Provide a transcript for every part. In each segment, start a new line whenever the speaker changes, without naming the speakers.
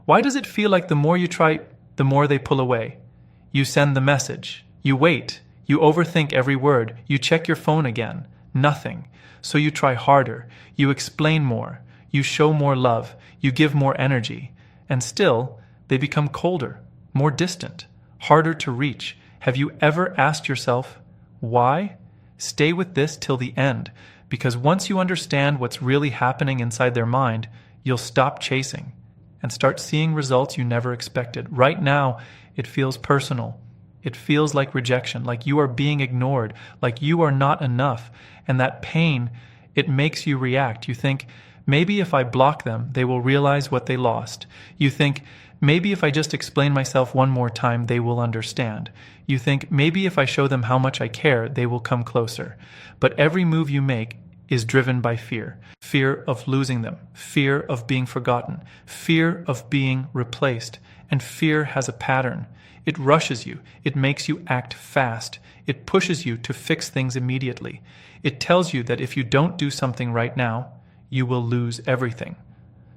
Why does it feel like the more you try, the more they pull away? You send the message. You wait. You overthink every word. You check your phone again. Nothing. So you try harder. You explain more. You show more love. You give more energy. And still, they become colder, more distant, harder to reach. Have you ever asked yourself, why? Stay with this till the end, because once you understand what's really happening inside their mind, you'll stop chasing and start seeing results you never expected. Right now, it feels personal. It feels like rejection, like you are being ignored, like you are not enough. And that pain, it makes you react. You think, maybe if I block them, they will realize what they lost. You think, maybe if I just explain myself one more time, they will understand. You think, maybe if I show them how much I care, they will come closer. But every move you make is driven by fear. Fear of losing them, fear of being forgotten, fear of being replaced. And fear has a pattern. It rushes you. It makes you act fast. It pushes you to fix things immediately. It tells you that if you don't do something right now, you will lose everything.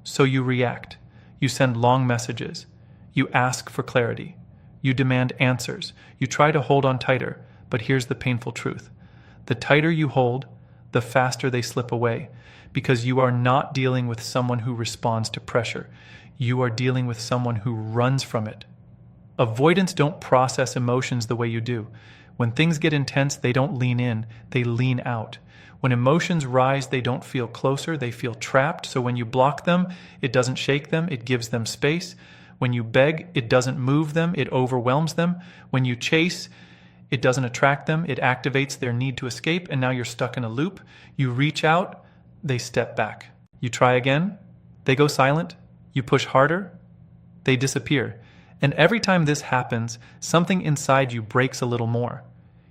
So you react. You send long messages. You ask for clarity. You demand answers. You try to hold on tighter. But here's the painful truth. The tighter you hold, the faster they slip away, because you are not dealing with someone who responds to pressure. You are dealing with someone who runs from it. Avoidants don't process emotions the way you do. When things get intense, they don't lean in, they lean out. When emotions rise, they don't feel closer, they feel trapped. So when you block them, it doesn't shake them, it gives them space. When you beg, it doesn't move them, it overwhelms them. When you chase, it doesn't attract them, it activates their need to escape, and now you're stuck in a loop. You reach out, they step back. You try again, they go silent. You push harder, they disappear. And every time this happens, something inside you breaks a little more.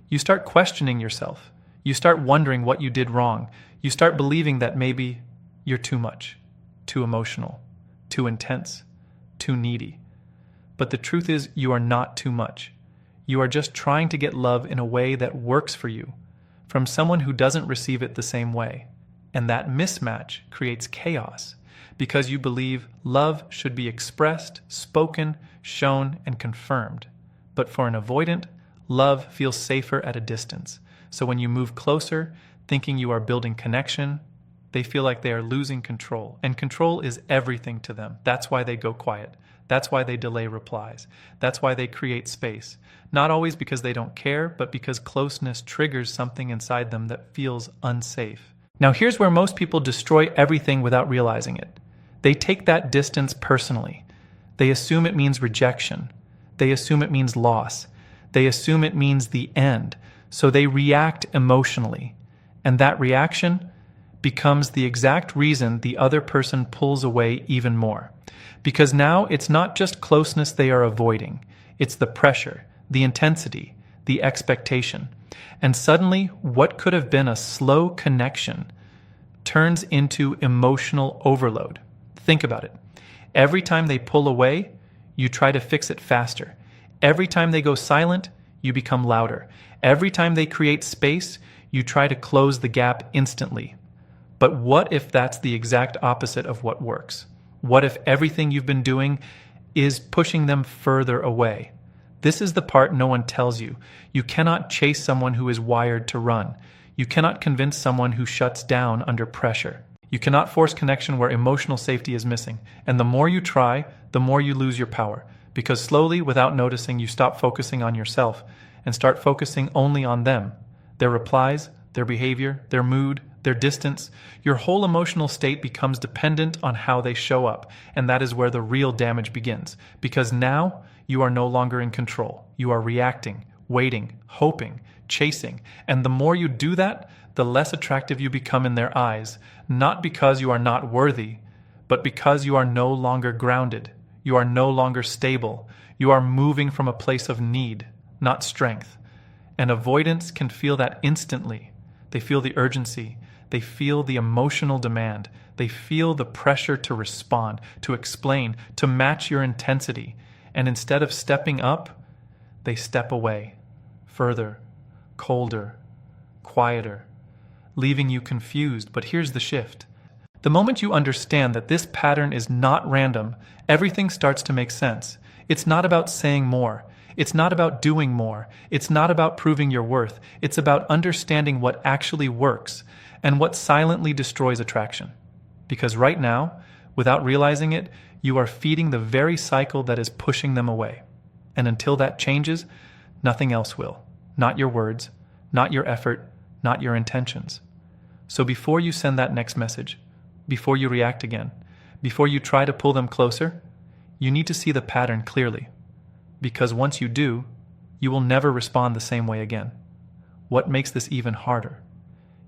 You start questioning yourself. You start wondering what you did wrong. You start believing that maybe you're too much, too emotional, too intense, too needy. But the truth is, you are not too much. You are just trying to get love in a way that works for you, from someone who doesn't receive it the same way. And that mismatch creates chaos, because you believe love should be expressed, spoken, shown, and confirmed. But for an avoidant, love feels safer at a distance. So when you move closer, thinking you are building connection, they feel like they are losing control. And control is everything to them. That's why they go quiet. That's why they delay replies. That's why they create space. Not always because they don't care, but because closeness triggers something inside them that feels unsafe. Now here's where most people destroy everything without realizing it. They take that distance personally. They assume it means rejection. They assume it means loss. They assume it means the end. So they react emotionally. And that reaction becomes the exact reason the other person pulls away even more. Because now it's not just closeness they are avoiding. It's the pressure, the intensity, the expectation. And suddenly, what could have been a slow connection turns into emotional overload. Think about it. Every time they pull away, you try to fix it faster. Every time they go silent, you become louder. Every time they create space, you try to close the gap instantly. But what if that's the exact opposite of what works? What if everything you've been doing is pushing them further away? This is the part no one tells you. You cannot chase someone who is wired to run. You cannot convince someone who shuts down under pressure. You cannot force connection where emotional safety is missing. And the more you try, the more you lose your power. Because slowly, without noticing, you stop focusing on yourself and start focusing only on them. Their replies, their behavior, their mood, their distance. Your whole emotional state becomes dependent on how they show up. And that is where the real damage begins. Because now, you are no longer in control. You are reacting, waiting, hoping, chasing. And the more you do that, the less attractive you become in their eyes. Not because you are not worthy, but because you are no longer grounded. You are no longer stable. You are moving from a place of need, not strength. And avoidants can feel that instantly. They feel the urgency. They feel the emotional demand. They feel the pressure to respond, to explain, to match your intensity. And instead of stepping up, they step away, further, colder, quieter, leaving you confused. But here's the shift. The moment you understand that this pattern is not random, everything starts to make sense. It's not about saying more. It's not about doing more. It's not about proving your worth. It's about understanding what actually works and what silently destroys attraction. Because right now, without realizing it, you are feeding the very cycle that is pushing them away. And until that changes, nothing else will. Not your words, not your effort, not your intentions. So before you send that next message, before you react again, before you try to pull them closer, you need to see the pattern clearly. Because once you do, you will never respond the same way again. What makes this even harder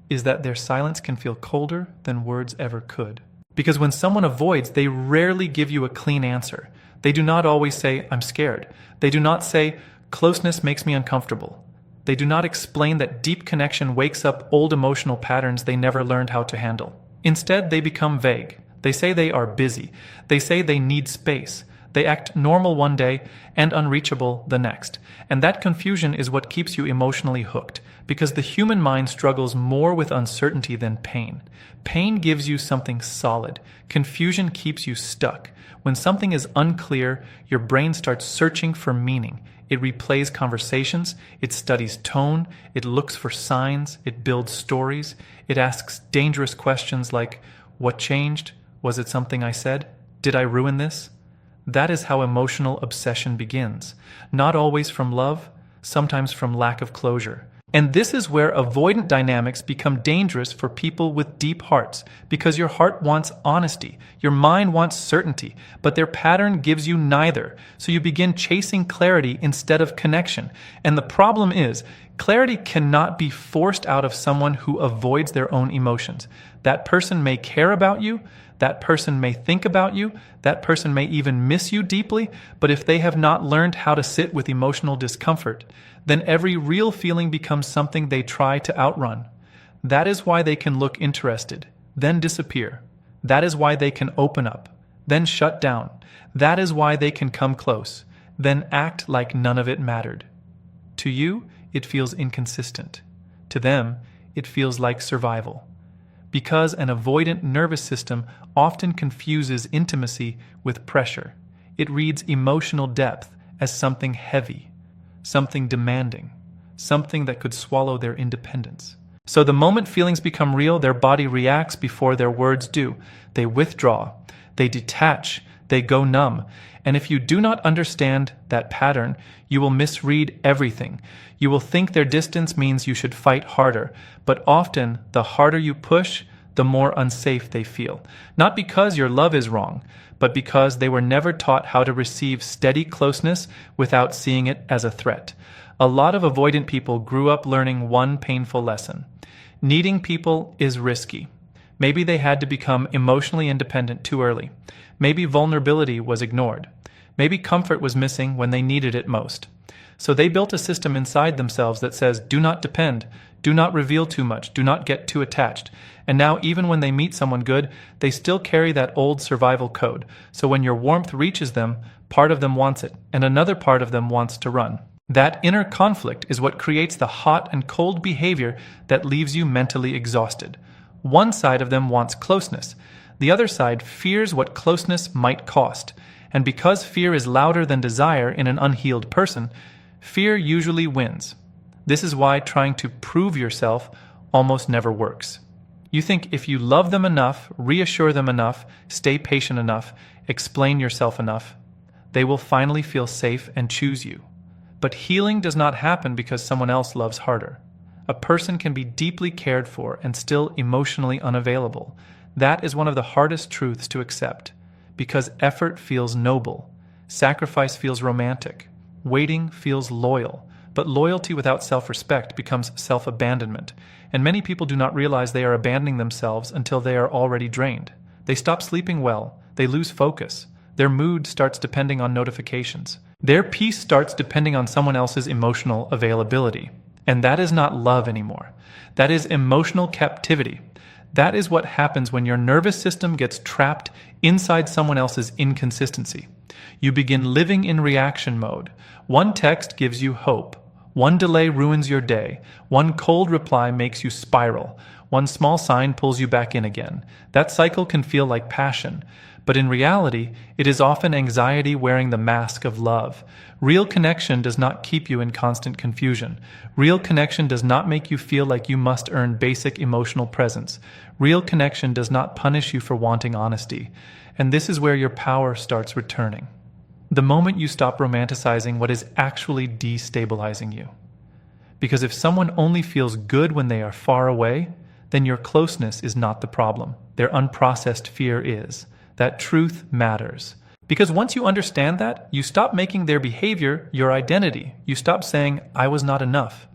is that their silence can feel colder than words ever could. Because when someone avoids, they rarely give you a clean answer. They do not always say, "I'm scared." They do not say, "Closeness makes me uncomfortable." They do not explain that deep connection wakes up old emotional patterns they never learned how to handle. Instead, they become vague. They say they are busy. They say they need space. They act normal one day and unreachable the next. And that confusion is what keeps you emotionally hooked, because the human mind struggles more with uncertainty than pain. Pain gives you something solid. Confusion keeps you stuck. When something is unclear, your brain starts searching for meaning. It replays conversations, it studies tone, it looks for signs, it builds stories, it asks dangerous questions like, "What changed? Was it something I said? Did I ruin this?" That is how emotional obsession begins. Not always from love, sometimes from lack of closure. And this is where avoidant dynamics become dangerous for people with deep hearts, because your heart wants honesty, your mind wants certainty, but their pattern gives you neither. So you begin chasing clarity instead of connection. And the problem is, clarity cannot be forced out of someone who avoids their own emotions. That person may care about you, that person may think about you, that person may even miss you deeply, but if they have not learned how to sit with emotional discomfort, then every real feeling becomes something they try to outrun. That is why they can look interested, then disappear. That is why they can open up, then shut down. That is why they can come close, then act like none of it mattered. To you, it feels inconsistent. To them, it feels like survival. Because an avoidant nervous system often confuses intimacy with pressure. It reads emotional depth as something heavy, something demanding, something that could swallow their independence. So the moment feelings become real, their body reacts before their words do. They withdraw, they detach, they go numb. And if you do not understand that pattern, you will misread everything. You will think their distance means you should fight harder, but often the harder you push, the more unsafe they feel. Not because your love is wrong, but because they were never taught how to receive steady closeness without seeing it as a threat. A lot of avoidant people grew up learning one painful lesson. Needing people is risky. Maybe they had to become emotionally independent too early. Maybe vulnerability was ignored. Maybe comfort was missing when they needed it most. So they built a system inside themselves that says, do not depend, do not reveal too much, do not get too attached. And now even when they meet someone good, they still carry that old survival code. So when your warmth reaches them, part of them wants it, and another part of them wants to run. That inner conflict is what creates the hot and cold behavior that leaves you mentally exhausted. One side of them wants closeness. The other side fears what closeness might cost. And because fear is louder than desire in an unhealed person, fear usually wins. This is why trying to prove yourself almost never works. You think if you love them enough, reassure them enough, stay patient enough, explain yourself enough, they will finally feel safe and choose you. But healing does not happen because someone else loves harder. A person can be deeply cared for and still emotionally unavailable. That is one of the hardest truths to accept, because effort feels noble, sacrifice feels romantic, waiting feels loyal, but loyalty without self-respect becomes self-abandonment, and many people do not realize they are abandoning themselves until they are already drained. They stop sleeping well, they lose focus, their mood starts depending on notifications, their peace starts depending on someone else's emotional availability. And that is not love anymore. That is emotional captivity. That is what happens when your nervous system gets trapped inside someone else's inconsistency. You begin living in reaction mode. One text gives you hope. One delay ruins your day. One cold reply makes you spiral. One small sign pulls you back in again. That cycle can feel like passion, but in reality, it is often anxiety wearing the mask of love. Real connection does not keep you in constant confusion. Real connection does not make you feel like you must earn basic emotional presence. Real connection does not punish you for wanting honesty. And this is where your power starts returning. The moment you stop romanticizing what is actually destabilizing you. Because if someone only feels good when they are far away, then your closeness is not the problem. Their unprocessed fear is. That truth matters. Because once you understand that, you stop making their behavior your identity. You stop saying, I was not enough.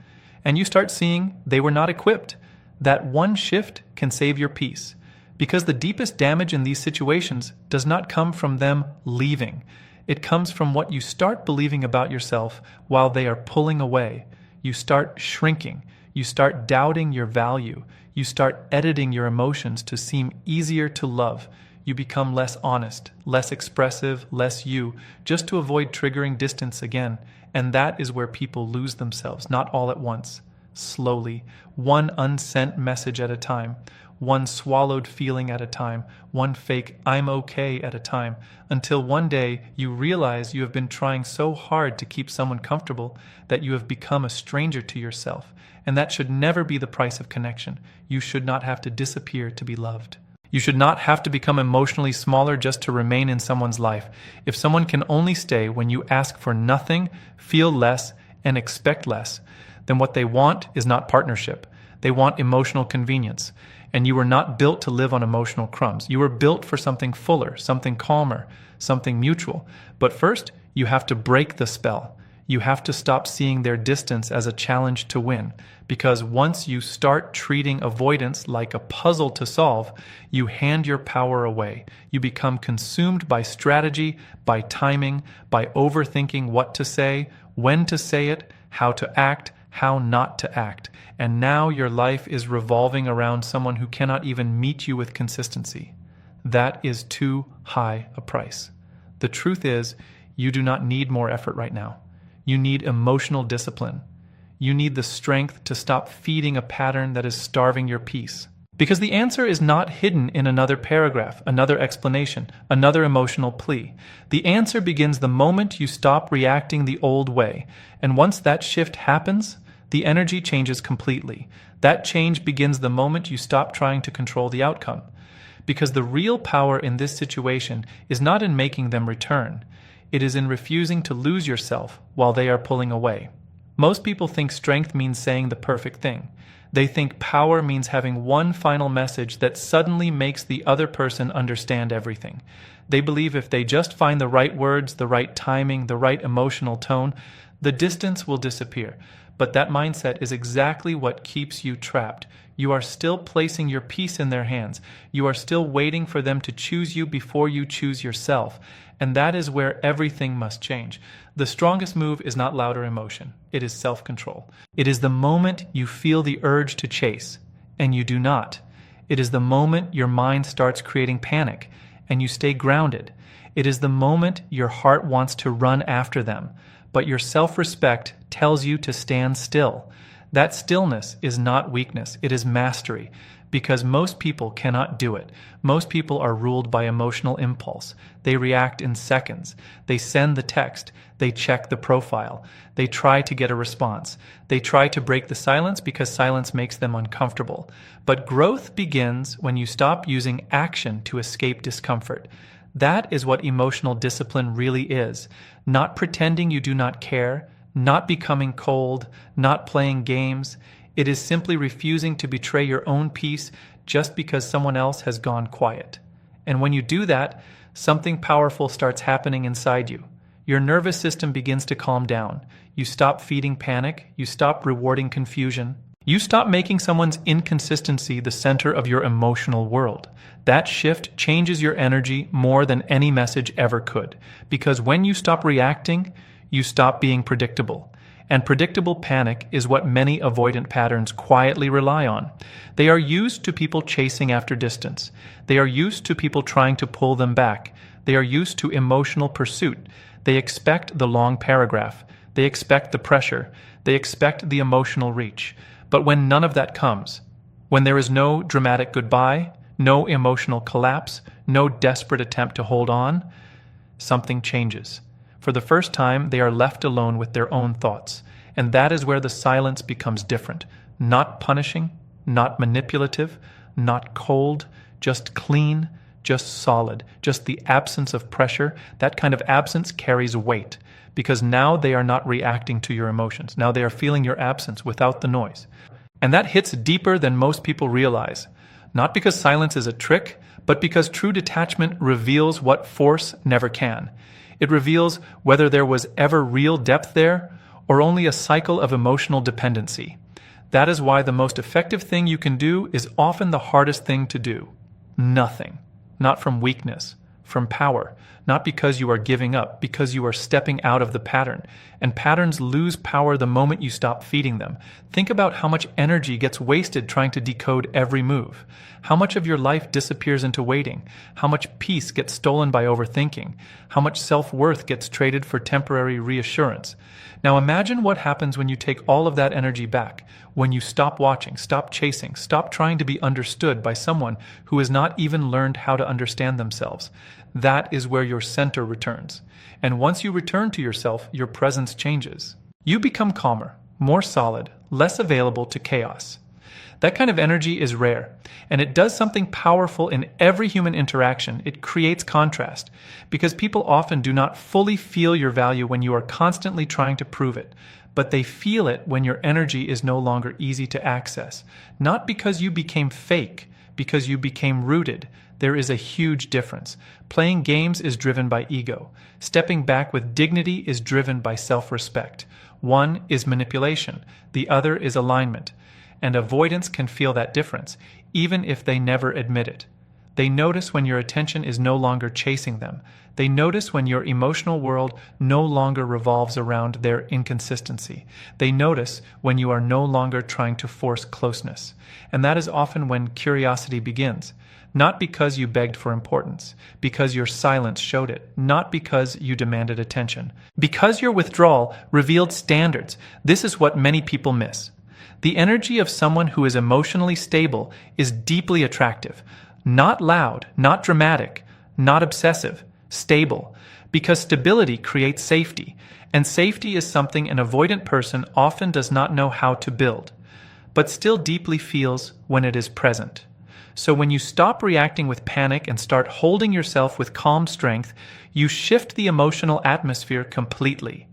And you start seeing they were not equipped. That one shift can save your peace. Because the deepest damage in these situations does not come from them leaving. It comes from what you start believing about yourself while they are pulling away. You start shrinking. You start doubting your value. You start editing your emotions to seem easier to love. You become less honest, less expressive, less you, just to avoid triggering distance again. And that is where people lose themselves, not all at once. Slowly, one unsent message at a time. One swallowed feeling at a time, one fake I'm okay at a time, until one day you realize you have been trying so hard to keep someone comfortable that you have become a stranger to yourself. And that should never be the price of connection. You should not have to disappear to be loved. You should not have to become emotionally smaller just to remain in someone's life. If someone can only stay when you ask for nothing, feel less, and expect less, then what they want is not partnership. They want emotional convenience. And you were not built to live on emotional crumbs. You were built for something fuller, something calmer, something mutual. But first, you have to break the spell. You have to stop seeing their distance as a challenge to win. Because once you start treating avoidance like a puzzle to solve, you hand your power away. You become consumed by strategy, by timing, by overthinking what to say, when to say it, how to act, how not to act. And now your life is revolving around someone who cannot even meet you with consistency. That is too high a price. The truth is, you do not need more effort right now. You need emotional discipline. You need the strength to stop feeding a pattern that is starving your peace. Because the answer is not hidden in another paragraph, another explanation, another emotional plea. The answer begins the moment you stop reacting the old way. And once that shift happens, the energy changes completely. That change begins the moment you stop trying to control the outcome. Because the real power in this situation is not in making them return. It is in refusing to lose yourself while they are pulling away. Most people think strength means saying the perfect thing. They think power means having one final message that suddenly makes the other person understand everything. They believe if they just find the right words, the right timing, the right emotional tone, the distance will disappear. But that mindset is exactly what keeps you trapped. You are still placing your peace in their hands. You are still waiting for them to choose you before you choose yourself. And that is where everything must change. The strongest move is not louder emotion. It is self-control. It is the moment you feel the urge to chase, and you do not. It is the moment your mind starts creating panic, and you stay grounded. It is the moment your heart wants to run after them, but your self-respect tells you to stand still. That stillness is not weakness, it is mastery. Because most people cannot do it. Most people are ruled by emotional impulse. They react in seconds. They send the text. They check the profile. They try to get a response. They try to break the silence because silence makes them uncomfortable. But growth begins when you stop using action to escape discomfort. That is what emotional discipline really is. Not pretending you do not care, not becoming cold, not playing games. It is simply refusing to betray your own peace just because someone else has gone quiet. And when you do that, something powerful starts happening inside you. Your nervous system begins to calm down. You stop feeding panic. You stop rewarding confusion. You stop making someone's inconsistency the center of your emotional world. That shift changes your energy more than any message ever could. Because when you stop reacting, you stop being predictable. And predictable panic is what many avoidant patterns quietly rely on. They are used to people chasing after distance. They are used to people trying to pull them back. They are used to emotional pursuit. They expect the long paragraph. They expect the pressure. They expect the emotional reach. But when none of that comes, when there is no dramatic goodbye, no emotional collapse, no desperate attempt to hold on, something changes. For the first time, they are left alone with their own thoughts. And that is where the silence becomes different. Not punishing, not manipulative, not cold, just clean, just solid, just the absence of pressure. That kind of absence carries weight because now they are not reacting to your emotions. Now they are feeling your absence without the noise. And that hits deeper than most people realize. Not because silence is a trick, but because true detachment reveals what force never can. It reveals whether there was ever real depth there or only a cycle of emotional dependency. That is why the most effective thing you can do is often the hardest thing to do. Nothing. Not from weakness, from power. Not because you are giving up, because you are stepping out of the pattern. And patterns lose power the moment you stop feeding them. Think about how much energy gets wasted trying to decode every move. How much of your life disappears into waiting. How much peace gets stolen by overthinking. How much self-worth gets traded for temporary reassurance. Now imagine what happens when you take all of that energy back. When you stop watching, stop chasing, stop trying to be understood by someone who has not even learned how to understand themselves. That is where your center returns. And once you return to yourself, your presence changes. You become calmer, more solid, less available to chaos. That kind of energy is rare, and it does something powerful in every human interaction. It creates contrast, because people often do not fully feel your value when you are constantly trying to prove it, but they feel it when your energy is no longer easy to access. Not because you became fake, because you became rooted. There is a huge difference. Playing games is driven by ego. Stepping back with dignity is driven by self-respect. One is manipulation, the other is alignment. And avoidants can feel that difference, even if they never admit it. They notice when your attention is no longer chasing them. They notice when your emotional world no longer revolves around their inconsistency. They notice when you are no longer trying to force closeness. And that is often when curiosity begins. Not because you begged for importance, because your silence showed it, not because you demanded attention. Because your withdrawal revealed standards. This is what many people miss. The energy of someone who is emotionally stable is deeply attractive. Not loud, not dramatic, not obsessive, stable. Because stability creates safety, and safety is something an avoidant person often does not know how to build, but still deeply feels when it is present. So when you stop reacting with panic and start holding yourself with calm strength, you shift the emotional atmosphere completely.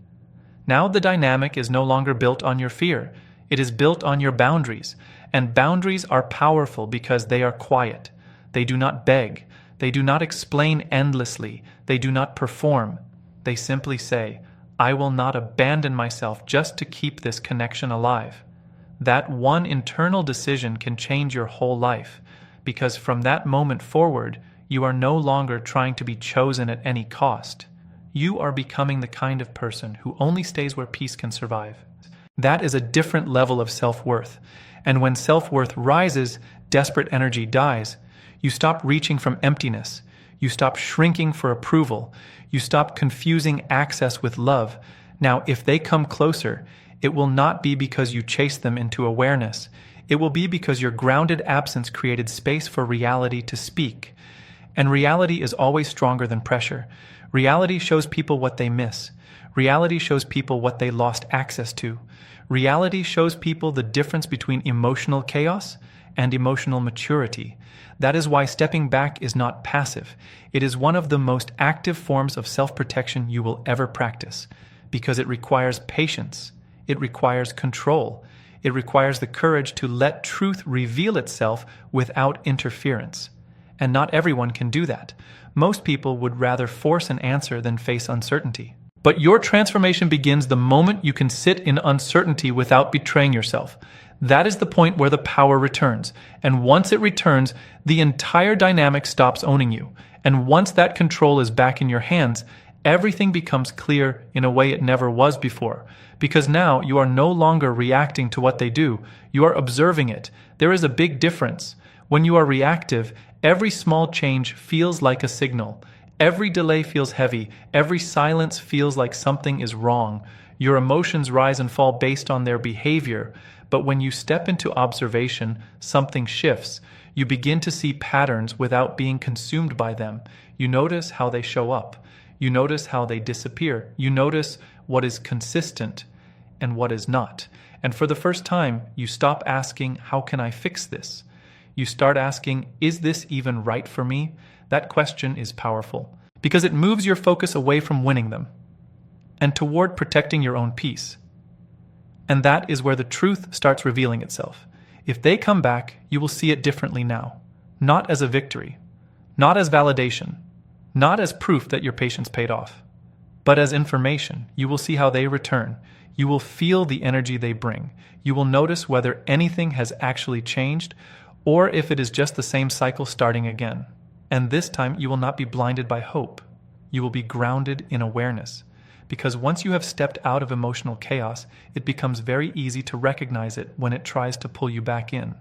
Now the dynamic is no longer built on your fear. It is built on your boundaries, and boundaries are powerful because they are quiet. They do not beg. They do not explain endlessly. They do not perform. They simply say, I will not abandon myself just to keep this connection alive. That one internal decision can change your whole life, because from that moment forward, you are no longer trying to be chosen at any cost. You are becoming the kind of person who only stays where peace can survive. That is a different level of self-worth. And when self-worth rises, desperate energy dies. You stop reaching from emptiness. You stop shrinking for approval. You stop confusing access with love. Now, if they come closer, it will not be because you chase them into awareness. It will be because your grounded absence created space for reality to speak. And reality is always stronger than pressure. Reality shows people what they miss. Reality shows people what they lost access to. Reality shows people the difference between emotional chaos and emotional maturity. That is why stepping back is not passive. It is one of the most active forms of self-protection you will ever practice, because it requires patience. It requires control. It requires the courage to let truth reveal itself without interference. And not everyone can do that. Most people would rather force an answer than face uncertainty. But your transformation begins the moment you can sit in uncertainty without betraying yourself. That is the point where the power returns. And once it returns, the entire dynamic stops owning you. And once that control is back in your hands, everything becomes clear in a way it never was before. Because now you are no longer reacting to what they do. You are observing it. There is a big difference. When you are reactive, every small change feels like a signal. Every delay feels heavy. Every silence feels like something is wrong. Your emotions rise and fall based on their behavior, but when you step into observation, something shifts. You begin to see patterns without being consumed by them. You notice how they show up. You notice how they disappear. You notice what is consistent and what is not. And for the first time, you stop asking, how can I fix this? You start asking, is this even right for me? That question is powerful because it moves your focus away from winning them and toward protecting your own peace. And that is where the truth starts revealing itself. If they come back, you will see it differently now. Not as a victory, not as validation, not as proof that your patience paid off, but as information. You will see how they return. You will feel the energy they bring. You will notice whether anything has actually changed or if it is just the same cycle starting again. And this time you will not be blinded by hope. You will be grounded in awareness. Because once you have stepped out of emotional chaos, it becomes very easy to recognize it when it tries to pull you back in.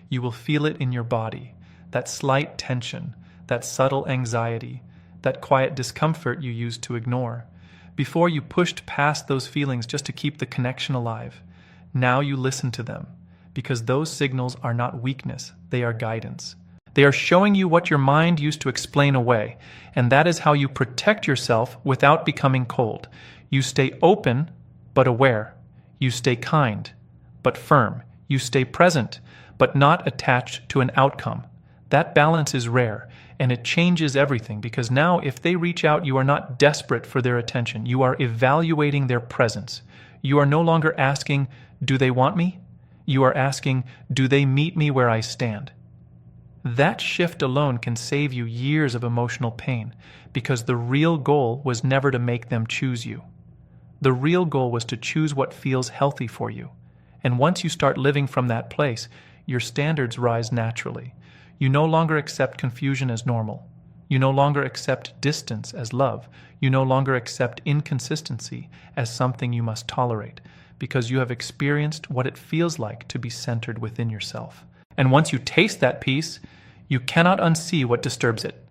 You will feel it in your body, that slight tension, that subtle anxiety, that quiet discomfort you used to ignore. Before you pushed past those feelings just to keep the connection alive. Now you listen to them, because those signals are not weakness, they are guidance. They are showing you what your mind used to explain away, and that is how you protect yourself without becoming cold. You stay open, but aware. You stay kind, but firm. You stay present, but not attached to an outcome. That balance is rare, and it changes everything, because now if they reach out, you are not desperate for their attention. You are evaluating their presence. You are no longer asking, do they want me? You are asking, do they meet me where I stand? That shift alone can save you years of emotional pain, because the real goal was never to make them choose you. The real goal was to choose what feels healthy for you. And once you start living from that place, your standards rise naturally. You no longer accept confusion as normal. You no longer accept distance as love. You no longer accept inconsistency as something you must tolerate, because you have experienced what it feels like to be centered within yourself. And once you taste that peace, you cannot unsee what disturbs it.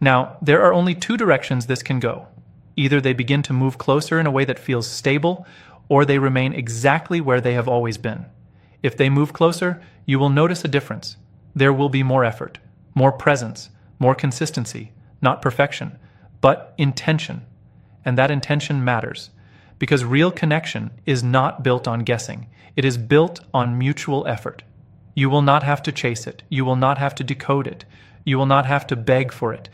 Now, there are only two directions this can go. Either they begin to move closer in a way that feels stable, or they remain exactly where they have always been. If they move closer, you will notice a difference. There will be more effort, more presence, more consistency, not perfection, but intention. And that intention matters, because real connection is not built on guessing. It is built on mutual effort. You will not have to chase it. You will not have to decode it. You will not have to beg for it.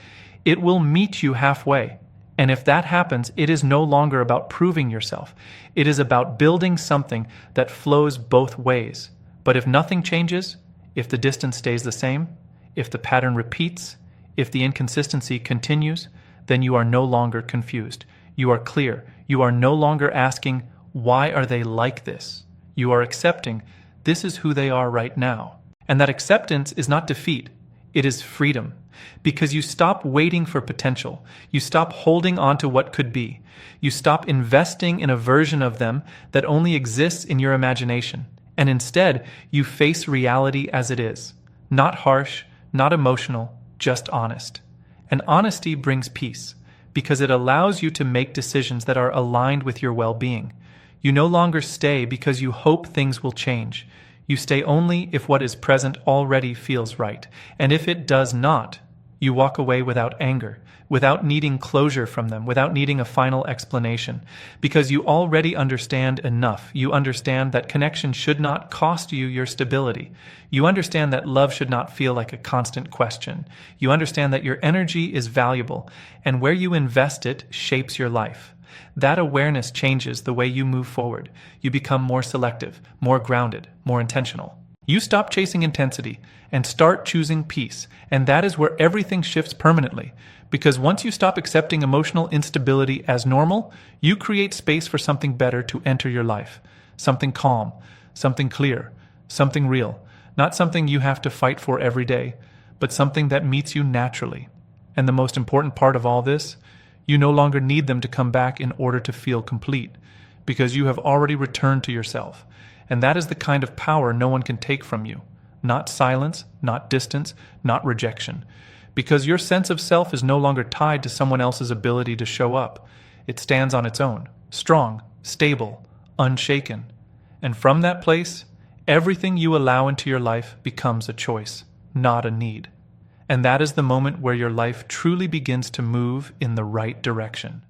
It will meet you halfway. And if that happens, it is no longer about proving yourself. It is about building something that flows both ways. But if nothing changes, if the distance stays the same, if the pattern repeats, if the inconsistency continues, then you are no longer confused. You are clear. You are no longer asking, why are they like this? You are accepting, this is who they are right now. And that acceptance is not defeat. It is freedom. Because you stop waiting for potential. You stop holding on to what could be. You stop investing in a version of them that only exists in your imagination. And instead, you face reality as it is. Not harsh, not emotional, just honest. And honesty brings peace, because it allows you to make decisions that are aligned with your well-being. You no longer stay because you hope things will change. You stay only if what is present already feels right. And if it does not, you walk away without anger, without needing closure from them, without needing a final explanation, because you already understand enough. You understand that connection should not cost you your stability. You understand that love should not feel like a constant question. You understand that your energy is valuable, and where you invest it shapes your life. That awareness changes the way you move forward. You become more selective, more grounded, more intentional. You stop chasing intensity and start choosing peace, and that is where everything shifts permanently. Because once you stop accepting emotional instability as normal, you create space for something better to enter your life. Something calm, something clear, something real. Not something you have to fight for every day, but something that meets you naturally. And the most important part of all this, you no longer need them to come back in order to feel complete, because you have already returned to yourself. And that is the kind of power no one can take from you. Not silence, not distance, not rejection. Because your sense of self is no longer tied to someone else's ability to show up. It stands on its own, strong, stable, unshaken. And from that place, everything you allow into your life becomes a choice, not a need. And that is the moment where your life truly begins to move in the right direction.